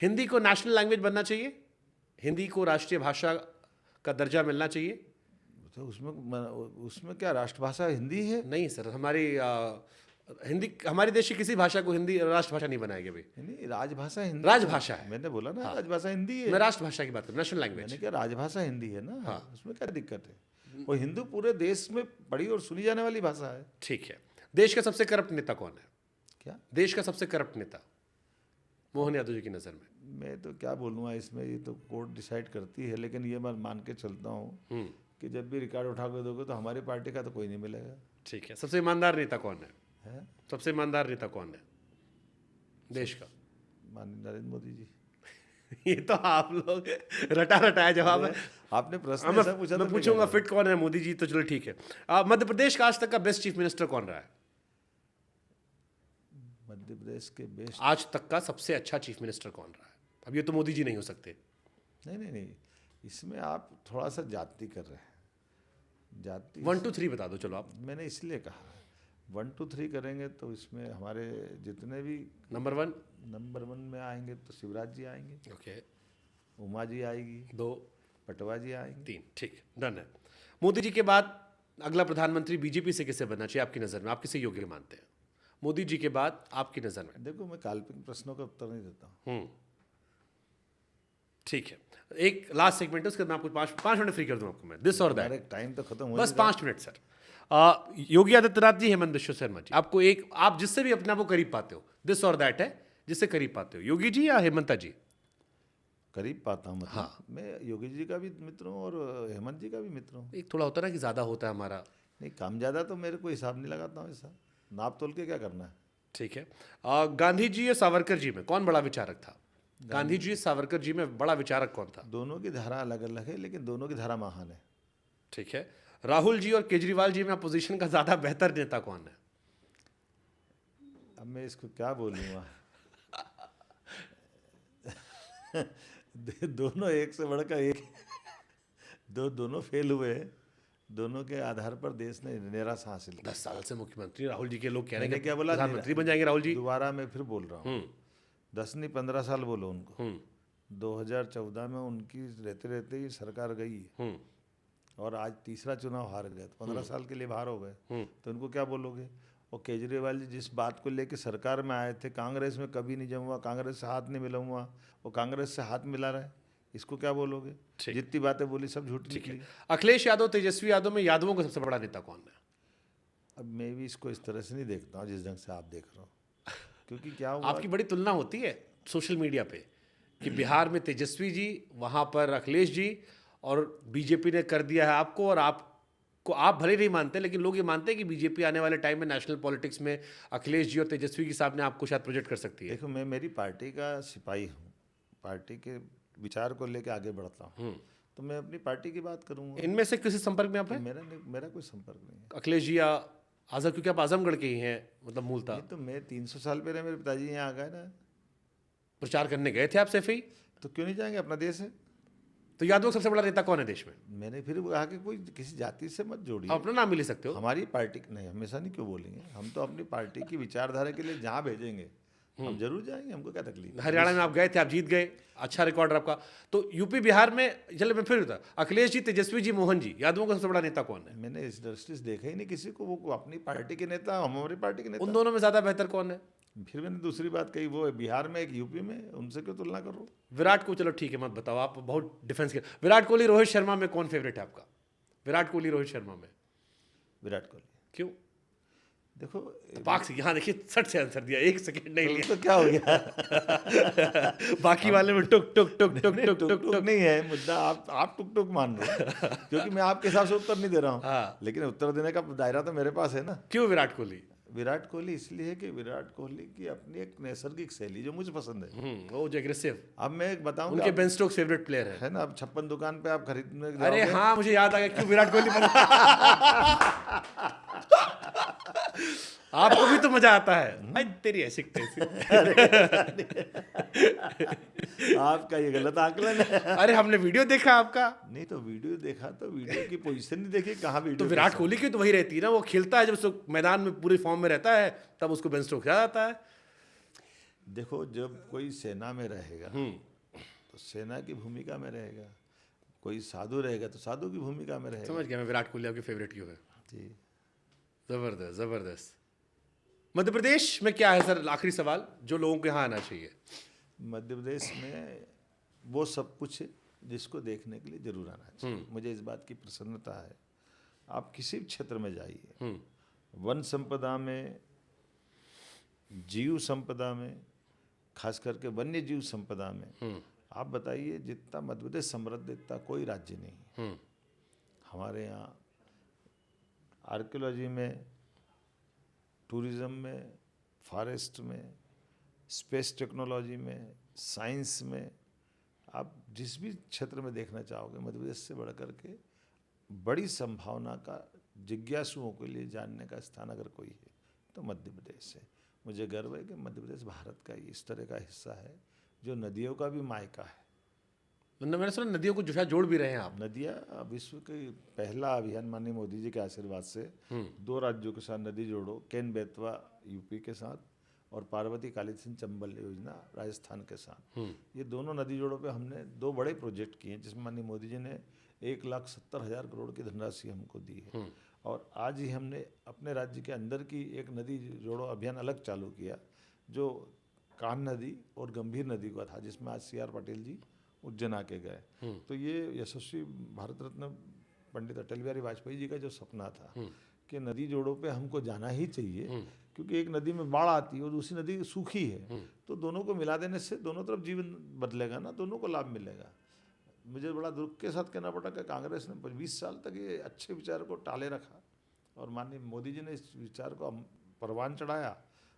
हिंदी को national language बनना चाहिए, हिंदी को राष्ट्रीय भाषा का दर्जा मिलना चाहिए। तो उसमें क्या राष्ट्रभाषा हिंदी है? नहीं सर, हिंदी हमारे देश की किसी भाषा को हिंदी राष्ट्रभाषा नहीं बनाएगी अभी। नहीं, राजभाषा हिंदी राजभाषा है। मैंने बोला ना, हाँ। राजभाषा हिंदी है। मैं राष्ट्रभाषा की बात कर रहा हूं, नेशनल मैंने लैंग्वेज। क्या, राजभाषा हिंदी है ना। हाँ। उसमें क्या दिक्कत है? वो हिंदू पूरे देश में पढ़ी और सुनी जाने वाली भाषा है। ठीक है। देश का सबसे करप्ट नेता कौन है? क्या देश का सबसे करप्ट नेता मोहन यादव जी की नजर में? मैं तो क्या बोलूँगा इसमें, ये तो कोर्ट डिसाइड करती है, लेकिन ये मैं मान के चलता हूँ कि जब भी रिकॉर्ड उठा के दोगे तो हमारी पार्टी का तो कोई नहीं मिलेगा। ठीक है। सबसे ईमानदार नेता कौन है? सबसे ईमानदार नेता कौन है देश का? माननीय नरेंद्र मोदी जी। ये तो आप लोग रटाया जवाब है। आपने प्रश्न ऐसा पूछा, मैं पूछूंगा फिट कौन है मोदी जी, तो चलो ठीक है। मध्य प्रदेश का आज तक का बेस्ट चीफ मिनिस्टर कौन रहा है? मध्य प्रदेश के बेस्ट आज तक का सबसे अच्छा चीफ मिनिस्टर कौन रहा है? अब ये तो मोदी जी नहीं हो सकते। नहीं, इसमें आप थोड़ा सा जाति कर रहे हैं। जाति 1 2 3 बता दो चलो आप। मैंने इसलिए कहा 1 2 3 करेंगे तो इसमें हमारे जितने भी नंबर 1 में आएंगे तो शिवराज जी आएंगे, ओके, उमा जी आएगी, 2 पटवा जी आएंगे, 3, ठीक, डन है। मोदी जी के बाद अगला प्रधानमंत्री बीजेपी से किसे बनना चाहिए आपकी नजर में? आप किसे योग्य मानते हैं मोदी जी के बाद आपकी नजर में? देखो, मैं काल्पनिक प्रश्नों का उत्तर नहीं देता हूँ। ठीक है, एक लास्ट सेगमेंट है, उसके बाद मैं आपको 5 मिनट फ्री कर दूं आपको मैं, दिस और दैट। टाइम तो खत्म हो बस 5 मिनट सर। योगी आदित्यनाथ जी, हेमंत बिश्व शर्मा जी, आपको एक, आप जिससे भी अपने आप को करीब पाते हो, दिस और दैट है, जिससे करीब पाते हो, योगी जी या हेमंता जी? करीब पाता हूँ मतलब। हाँ। मैं योगी जी का भी मित्र हूँ और हेमंत जी का भी मित्र हूँ। एक थोड़ा होता है ना कि ज्यादा होता है हमारा। नहीं, कम ज़्यादा तो मेरे को हिसाब नहीं लगाता हूँ ऐसा, नाप तोल के क्या करना है। ठीक है। गांधी जी या सावरकर जी में कौन बड़ा विचारक था? गांधी जी सावरकर जी में बड़ा विचारक कौन था? दोनों की धारा अलग अलग है, लेकिन दोनों की धारा महान है। ठीक है। राहुल जी और केजरीवाल जी में अपोजिशन का ज्यादा बेहतर नेता कौन है? अब मैं इसको क्या बोलूँगा दोनों एक से बढ़कर एक दोनों फेल हुए हैं। दोनों के आधार पर देश ने निराशा हासिल की। 10 साल से मुख्यमंत्री राहुल जी के लोग कह रहे मैंने हैं क्या बोला, प्रधानमंत्री बन जाएंगे राहुल जी। दोबारा मैं फिर बोल रहा हूँ, 10 नहीं 15 साल बोलो उनको। 2014 में उनकी रहते रहते ही सरकार गई और आज तीसरा चुनाव हार गए, तो 15 साल के लिए बाहर हो गए, तो उनको क्या बोलोगे? और केजरीवाल जी जिस बात को लेकर सरकार में आए थे, कांग्रेस में कभी नहीं जमूंगा, कांग्रेस से हाथ नहीं मिलाऊंगा, वो कांग्रेस से हाथ मिला रहे, इसको क्या बोलोगे? जितनी बातें बोली सब झूठी निकली। अखिलेश यादव, तेजस्वी यादव में यादवों का सबसे बड़ा नेता कौन है? अब मैं भी इसको इस तरह से नहीं देखता हूँ जिस ढंग से आप देख रहे हो, क्योंकि क्या हुआ, आपकी बड़ी तुलना होती है सोशल मीडिया पे कि बिहार में तेजस्वी जी, वहां पर अखिलेश जी, और बीजेपी ने कर दिया है आपको, और आपको आप भले नहीं मानते लेकिन लोग ये मानते हैं कि बीजेपी आने वाले टाइम में नेशनल पॉलिटिक्स में अखिलेश जी और तेजस्वी के सामने आपको शायद प्रोजेक्ट कर सकती है। देखो, मैं मेरी पार्टी का सिपाही हूँ, पार्टी के विचार को लेकर आगे बढ़ता हूँ, तो मैं अपनी पार्टी की बात करूँगा। इनमें से किसी संपर्क में आप हैं? मेरा कोई संपर्क नहीं है अखिलेश जी या आजम, क्योंकि आप आजमगढ़ के ही हैं, मतलब मूलतः। नहीं, तो मैं 300 साल पहले मेरे पिताजी यहाँ आ गए ना, प्रचार करने गए थे आप सैफी, तो क्यों नहीं जाएंगे? अपना देश है। तो यादव सबसे बड़ा नेता कौन है देश में? मैंने फिर कहा कि कोई किसी जाति से मत जोड़िए, आप अपना नाम भी ले सकते हो। हमारी पार्टी नहीं, हमेशा नहीं क्यों बोलेंगे, हम तो अपनी पार्टी की विचारधारा के लिए जहाँ भेजेंगे हम जरूर जाएंगे, हमको क्या तकलीफ है। हरियाणा में आप गए थे, आप जीत गए, अच्छा रिकॉर्ड है आपका। तो यूपी बिहार में, चलो मैं फिर बता, अखिलेश जी, तेजस्वी जी, मोहन जी, यादवों का सबसे बड़ा नेता कौन है? मैंने इस दृष्टि से देखा ही नहीं किसी को, वो अपनी पार्टी के नेता, हम हमारी पार्टी के नेता। उन दोनों में ज्यादा बेहतर कौन है? फिर मैंने दूसरी बात कही, वो है बिहार में, एक यूपी में, उनसे क्यों तुलना करो? विराट को, चलो ठीक है मत बताओ, आप बहुत डिफेंस के। विराट कोहली, रोहित शर्मा में कौन फेवरेट है आपका? विराट कोहली, रोहित शर्मा में? विराट कोहली। क्यों? देखो, पाक से यहाँ देखिए, सट से आंसर दिया, 1 सेकंड नहीं लिया। तो क्या हो गया बाकी वाले में टुक टुक टुक टुक टुक टुक टुक नहीं है मुद्दा, आप टुक टुक मान रहे हो क्योंकि मैं आपके हिसाब से उत्तर नहीं दे रहा हूँ। हाँ। लेकिन उत्तर देने का दायरा तो मेरे पास है ना। क्यों विराट कोहली? विराट कोहली इसलिए है कि विराट कोहली की अपनी एक नैसर्गिक शैली जो मुझे पसंद है। वो जो एग्रेसिव, अब मैं एक बताऊं, उनके बेन स्टोक्स फेवरेट प्लेयर है ना, अब 56 दुकान पे आप खरीदने अरे जाओगे, हाँ, मुझे याद आ गया क्यों विराट कोहली आपको भी तो मजा आता है भाई, तेरी ऐसी तैसी। आपका ये गलत आकलन है। अरे हमने वीडियो देखा आपका। नहीं तो वीडियो देखा तो वीडियो की पोजीशन नहीं देखी, कहाँ वीडियो। तो विराट कोहली की तो वही रहती है ना, वो खेलता है जब उसको मैदान में पूरे फॉर्म में रहता है तब उसको बेन स्टोक्स याद आता है। देखो, जब कोई सेना में रहेगा तो सेना की भूमिका में रहेगा, कोई साधु रहेगा तो साधु की भूमिका में रहेगा। समझ गया मैं विराट कोहली आपके फेवरेट क्यों है। जी। जबरदस्त जबरदस्त। मध्य प्रदेश में क्या है सर, आखिरी सवाल, जो लोगों को यहाँ आना चाहिए? मध्य प्रदेश में वो सब कुछ है जिसको देखने के लिए जरूर आना चाहिए। मुझे इस बात की प्रसन्नता है, आप किसी भी क्षेत्र में जाइए, वन संपदा में, जीव संपदा में, खास करके वन्य जीव संपदा में, आप बताइए जितना मध्य प्रदेश समृद्ध इतना कोई राज्य नहीं। हमारे यहाँ आर्कियोलॉजी में, टूरिज्म में, फॉरेस्ट में, स्पेस टेक्नोलॉजी में, साइंस में, आप जिस भी क्षेत्र में देखना चाहोगे, मध्य प्रदेश से बढ़ कर के बड़ी संभावना का, जिज्ञासुओं के लिए जानने का स्थान अगर कोई है तो मध्य प्रदेश है। मुझे गर्व है कि मध्य प्रदेश भारत का इस तरह का हिस्सा है जो नदियों का भी मायका है। मैंने सुना नदियों को जोड़ भी रहे हैं आप। नदियाँ विश्व के पहला अभियान माननीय मोदी जी के आशीर्वाद से 2 राज्यों के साथ नदी जोड़ो, केन बेतवा यूपी के साथ और पार्वती काली सिंह चंबल योजना राजस्थान के साथ, ये दोनों नदी जोड़ों पे हमने 2 बड़े प्रोजेक्ट किए हैं जिसमें माननीय मोदी जी ने 1,70,000 करोड़ की धनराशि हमको दी है। और आज ही हमने अपने राज्य के अंदर की एक नदी जोड़ो अभियान अलग चालू किया जो कान्ह नदी और गंभीर नदी का था, जिसमें आज CR पाटिल जी उज्जैन आके गए। तो ये यशस्वी भारत रत्न पंडित अटल बिहारी वाजपेयी जी का जो सपना था कि नदी जोड़ों पे हमको जाना ही चाहिए, क्योंकि एक नदी में बाढ़ आती है और दूसरी नदी सूखी है, तो दोनों को मिला देने से दोनों तरफ जीवन बदलेगा ना, दोनों को लाभ मिलेगा। मुझे बड़ा दुख के साथ कहना पड़ा कि कांग्रेस ने 20 साल तक ये अच्छे विचार को टाले रखा और माननीय मोदी जी ने इस विचार को परवान चढ़ाया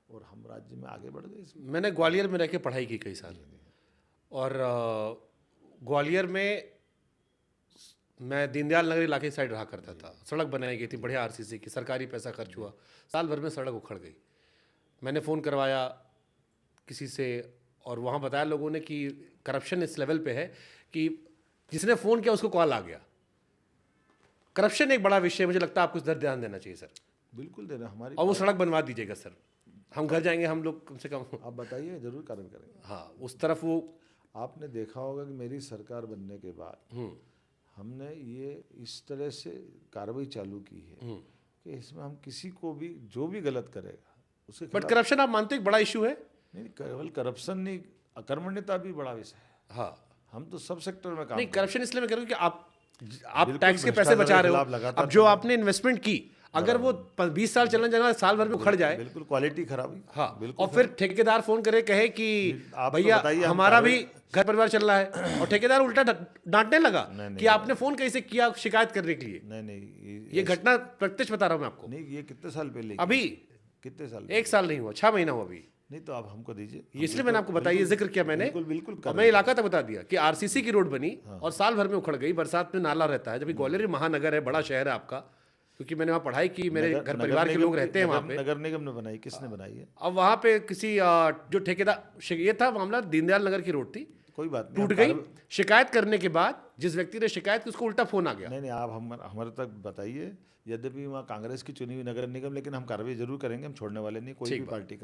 और हम राज्य में आगे बढ़ गए। मैंने ग्वालियर में रह के पढ़ाई की कई साल, और ग्वालियर में मैं दीनदयाल नगर इलाके साइड रहा करता था। सड़क बनाई गई थी बढ़िया RCC की, सरकारी पैसा खर्च हुआ, साल भर में सड़क उखड़ गई। मैंने फ़ोन करवाया किसी से और वहाँ बताया लोगों ने कि करप्शन इस लेवल पे है कि जिसने फ़ोन किया उसको कॉल आ गया। करप्शन एक बड़ा विषय है, मुझे लगता है आपको इस पर ध्यान देना चाहिए सर। बिल्कुल देना हमारी, और वो सड़क बनवा दीजिएगा सर, हम घर जाएंगे, हम लोग कम से कम। आप बताइए, जरूर कार्य करेंगे। हाँ, उस तरफ वो आपने देखा होगा कि मेरी सरकार बनने के बाद हमने ये इस तरह से कार्रवाई चालू की है कि इसमें हम किसी को भी जो भी गलत करेगा उसके बट करप्शन आप मानते हैं एक बड़ा इशू है? नहीं, केवल करप्शन नहीं, अकर्मण्यता भी बड़ा विषय है। हाँ, हम तो सब सेक्टर में काम नहीं, करप्शन इसलिए मैं कह रहा हूँ कि आप बिल्कुल टैक्स के पैसे बचा रहे हो, लगातार अब जो आपने इन्वेस्टमेंट की अगर वो 20 साल चलने जाना, साल भर में उखड़ जाए, बिल्कुल क्वालिटी खराब हुई। हाँ, बिल्कुल। और फिर ठेकेदार फोन करे कहे कि आप तो भैया बताइए, हम हमारा भी घर परिवार चल रहा है, और ठेकेदार उल्टा डांटने लगा कि आपने फोन कैसे किया शिकायत करने के लिए। नहीं, ये घटना प्रत्यक्ष बता रहा हूँ मैं आपको। नहीं, ये कितने साल पहले? अभी कितने साल? 1 साल नहीं हुआ, 6 महीना हुआ अभी। नहीं तो आप हमको दीजिए, इसलिए मैंने आपको बताया, जिक्र किया मैंने, बिल्कुल और मैं इलाका तक बता दिया कि RCC की रोड बनी और साल भर में उखड़ गई। बरसात में नाला रहता है, जबकि ग्वालियर महानगर है, बड़ा शहर है आपका, क्योंकि मैंने वहाँ पढ़ाई की, मेरे घर परिवार के लोग रहते हैं वहाँ पे। नगर निगम ने बनाई, किसने बनाई है? अब वहाँ पे किसी जो ठेकेदार, ये था मामला दीनदयाल नगर की रोड थी, कोई बात नहीं, टूट गई। शिकायत करने के बाद जिस व्यक्ति ने शिकायत की उसको उल्टा फोन आ गया। नहीं, आप हमारे तक बताइए, यद्यपि वहाँ कांग्रेस की चुनी हुई नगर निगम, लेकिन हम कार्रवाई जरूर करेंगे, हम छोड़ने वाले नहीं कोई भी पार्टी का।